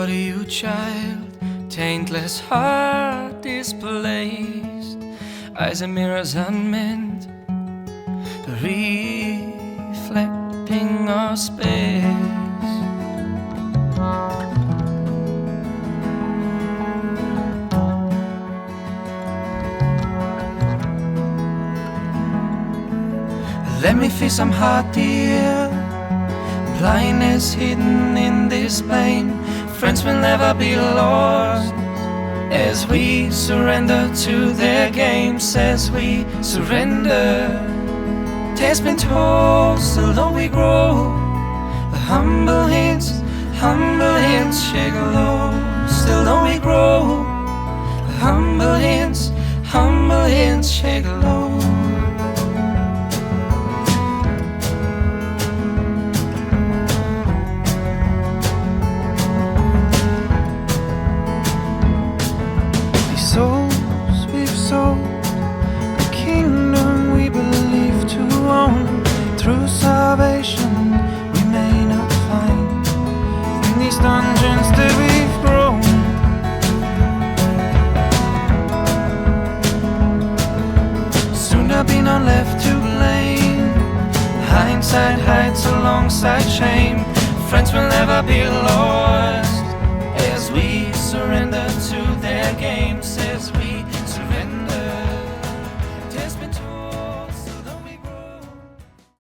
for you, child, taintless heart displaced, eyes and mirrors unmeant, reflecting our space. Let me feel some heart, dear. Blindness hidden in this pain. Friends will never be lost as we surrender to their games. As we surrender, tales been told, still don't we grow. The humble hands shake low. Still don't we grow. The humble hands shake low. Souls we've sold, the kingdom we believe to own. Through salvation we may not find in these dungeons that we've grown. Soon there'll be none left to blame. Hindsight hides alongside shame. Friends will never be lost as we surrender to their games.